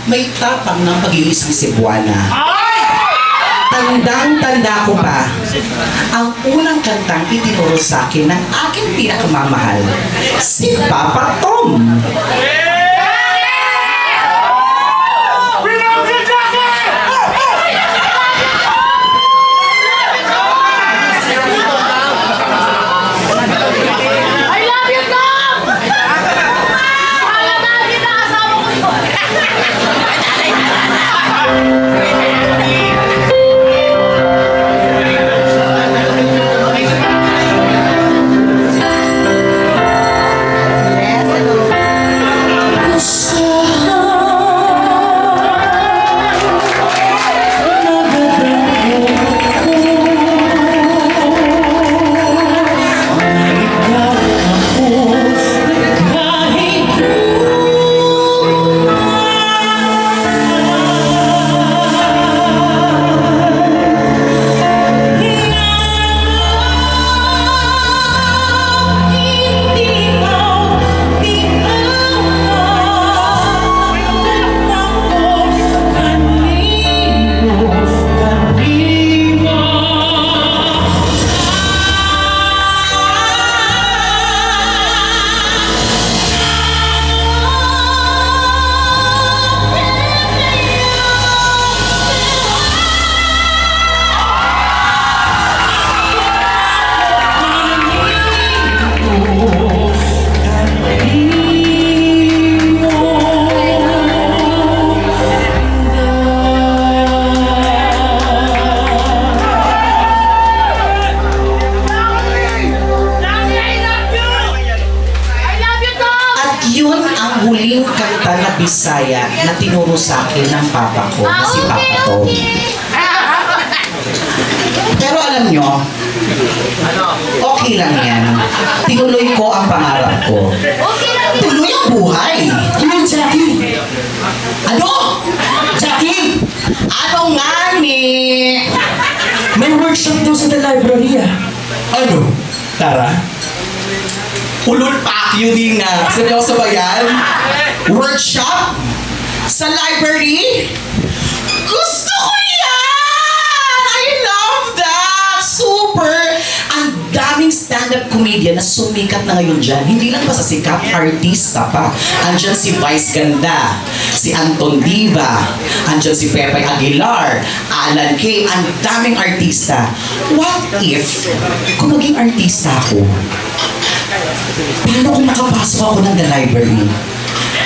may tapang ng pag-iisang Cebuana. Tandang-tanda ko pa, ang unang kantang itinuro sa akin ng aking pinakamamahal, si Papa Tom. Yun ang huling kanta na Bisaya na tinuro sa akin ng papa ko, na si Papa Tom. Pero alam nyo, okay lang yan. Tinuloy ko ang pangarap ko. Tuloy ang buhay. Ano, Jackie? Ano? Jackie? Ano nga ni? May workshop daw sa the library Ano? Tara? Ulul pa yun nga. Seryoso ba yan? Workshop? Sa library? Gusto ko yan! I love that! Super! Ang daming stand-up comedian na sumikat na ngayon dyan. Hindi lang ba sa sikat, artista pa. Andyan si Vice Ganda, si Anton Diva, andyan si Pepe Aguilar, Alan Kay, ang daming artista. What if, kung maging artista ako, paano kung nakapasok ako ng the library?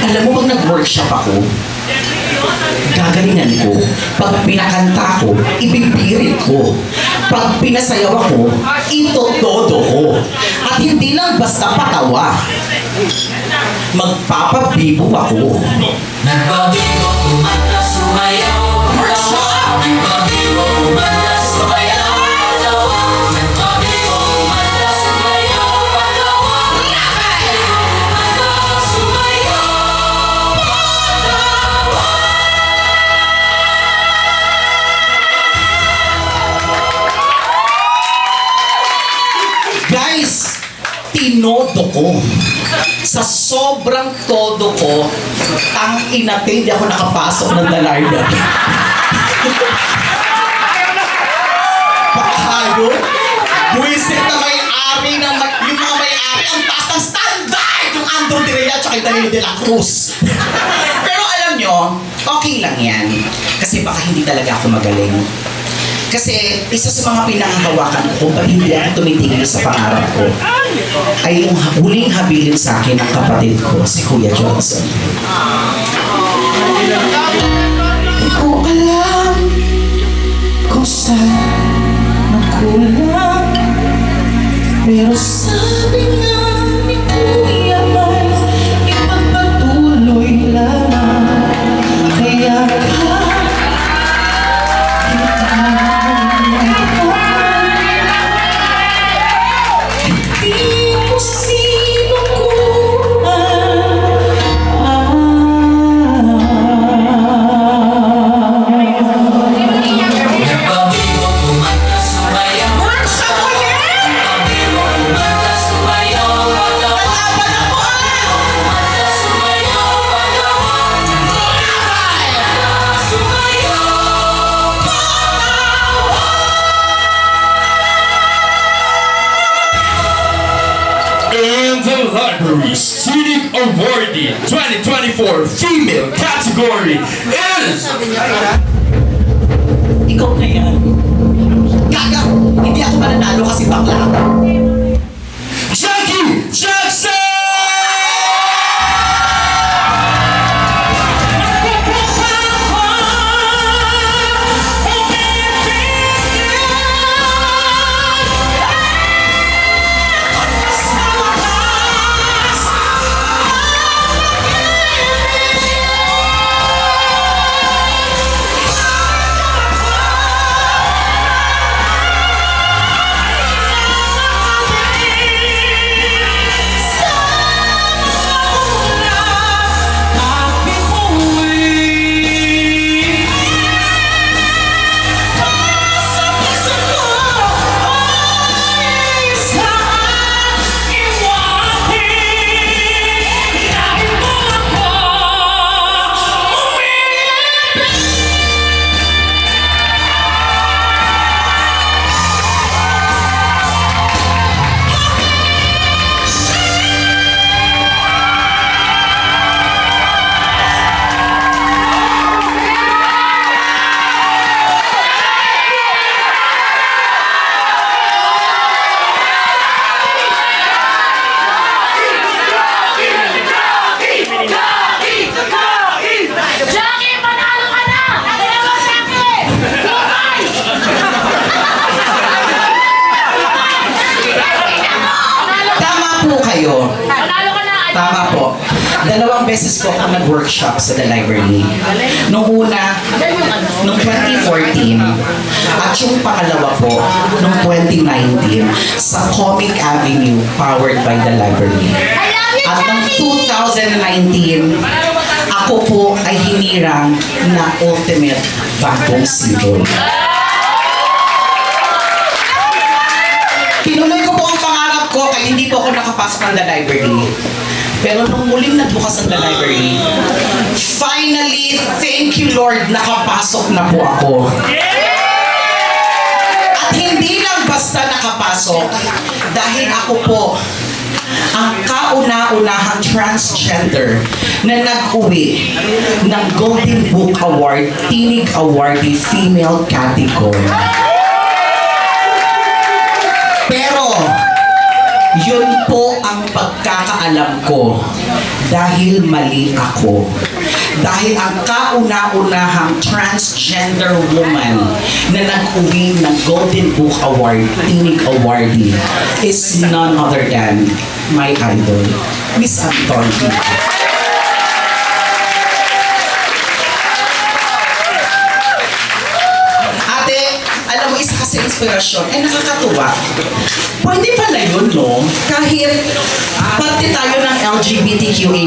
Alam mo, pag nag-workshop ako, gagalingan ko. Pag pinakanta ko, ibibirit ko. Pag pinasayaw ako, itotodo ko. At hindi lang basta patawa. Magpapabibo ako. Nagbabigo, kumanta, sumayaw. Workshop! Nagbabigo, kumanta, sumayaw. Nagbabigo, kumanta, sumayaw. Guys, tinodo ko. Sa sobrang todo ko, ang inate, hindi ako nakapasok ng the library. Pakahalo, buwisit na may-ari ng yung mga may-ari, ang taas ng standard! Yung Andrew Direa at yung Danilo de la Cruz. Pero alam nyo, okay lang yan. Kasi baka hindi talaga ako magaling. Kasi isa sa mga pinanghahawakan ko kung hindi ako tumitigil sa pangarap ko ay yung huling habilin sa akin ng kapatid ko, si Kuya Johnson. Hindi ko alam kung saan nagkulang, pero sabi nga ni Kuya may ipagpatuloy lang. Kaya Nagbabigo, kumanta, sumayaw. Workshop ulit! Nagbabigo, kumanta, And the library Scenic Awardee 2024 female category is Ikaw na yan. Gaga! Hindi ako mananalo kasi bakla ako. Jackie Jackson! Jackie, panalo ka na! Dalawa sa akin! Bumay! Tama po kayo. Panalo ka na! Tama po. 2 beses po ako nag-workshop sa The Library. Nung una, nung 2014, at yung pangalawa po, nung 2019, sa Comic Avenue, powered by The Library. At noong 2019, ako po ay hinirang na ultimate bagong single. Tinuloy ko po ang pangarap ko kaya hindi po ako nakapasok ng The Library. Pero nung muling nagbukas ang The Library, finally, thank you Lord, nakapasok na po ako. At hindi lang basta nakapasok, dahil ako po ang kauna-unahang transgender na nag-uwi ng Golden Book Award, Tinig Awardee Female Category. Pero, yun po ang pagkakaalam ko dahil mali ako. Dahil ang kauna-unahang transgender woman na nag-uwi ng Golden Book Award, Tinig Awardee, is none other than my idol, Miss Anton. Ate, alam mo, isa kasi inspirasyon, nakakatuwa. Pwede pala yun, no? Kahit parte tayo ng LGBTQA+,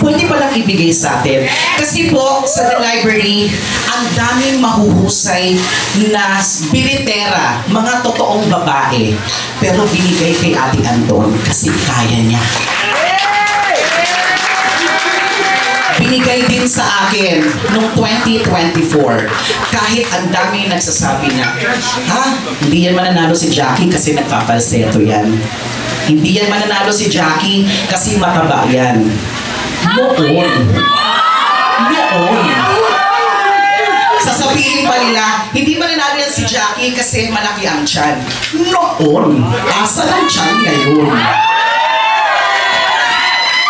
pwede palang ibigay sa atin. Kasi po, sa The Library, ang daming mahuhusay na bilitera, mga totoong babae. Pero binigay kay Ate Anton kasi kaya niya. Binigay din sa akin noong 2024. Kahit ang dami nagsasabi na, hindi yan mananalo si Jackie kasi nagpapalseto yan. Hindi yan mananalo si Jackie kasi mataba yan. Noon. Sasabihin pa nila, hindi mananalo yan si Jackie kasi malaki ang tiyan. Noon. Asa ang tiyan ngayon?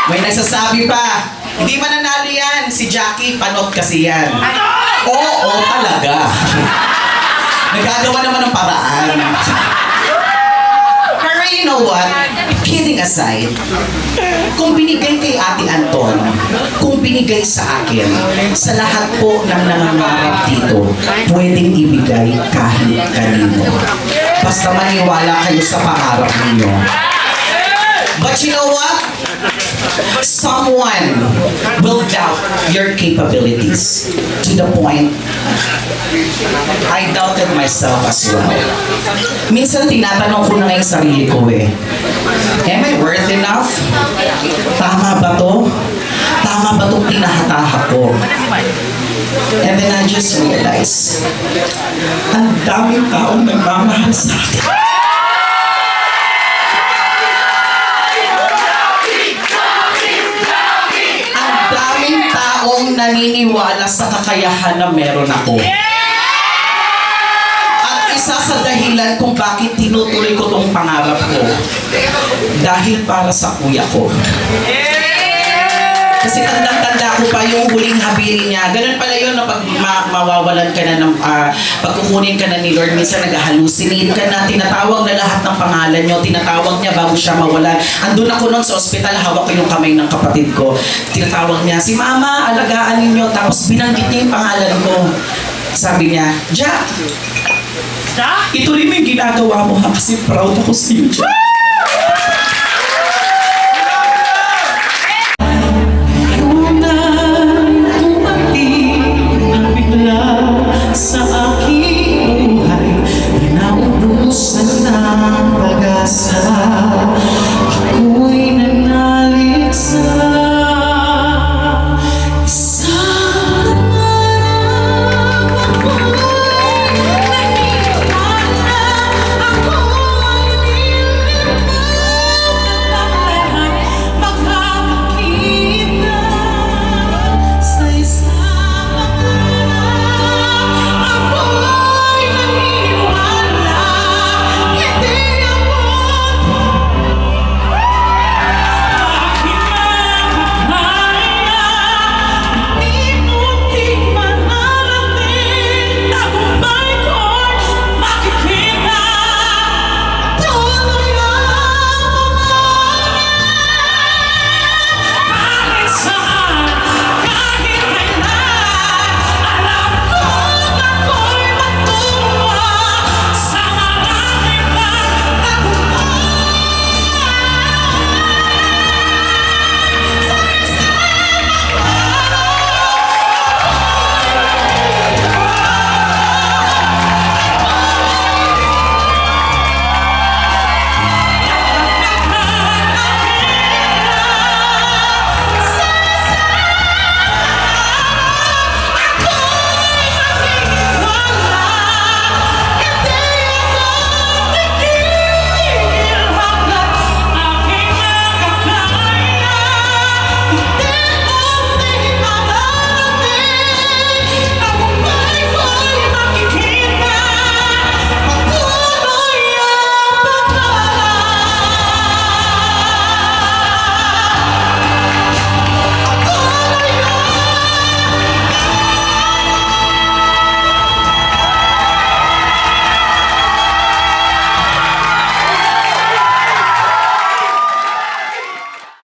May nagsasabi pa, hindi mananalo yan si Jackie, panot kasi yan. Oo, talaga. Nagagawa naman ng paraan. Pero you know what? Kidding aside, kung binigay kay Ate Anton, kung binigay sa akin, sa lahat po ng nangangarap dito, pwedeng ibigay kahit kanino. Basta maniwala kayo sa pangarap ninyo. But you know what? Someone will doubt your capabilities to the point I doubted myself as well. Minsan tinatanong ko na nga yung sarili ko am I worth enough? Tama ba to? Tama ba itong tinahataha ko? And then I just realized, ang daming taong nagmamahal sa akin. naniniwala sa kakayahan na meron ako. At isa sa dahilan kung bakit tinutuloy ko tong pangarap ko, dahil para sa kuya ko. Kasi tanda-tanda ko pa yung huling habilin niya. Ganun pala yun na pag mawawalan ka na ng, pagkukunin ka na ni Lord, minsan nag-hallucinate ka na, tinatawag na lahat ng pangalan niyo, tinatawag niya bago siya mawalan. Andun ako noon sa ospital, hawak ko yung kamay ng kapatid ko. Tinatawag niya, si Mama, alagaan ninyo. Tapos binanggit niya yung pangalan ko. Sabi niya, Jack, ituloy mo yung ginagawa mo ha, kasi proud ako sa iyo, Jack. Sa aking buhay, pinaubusan ng pag-asa.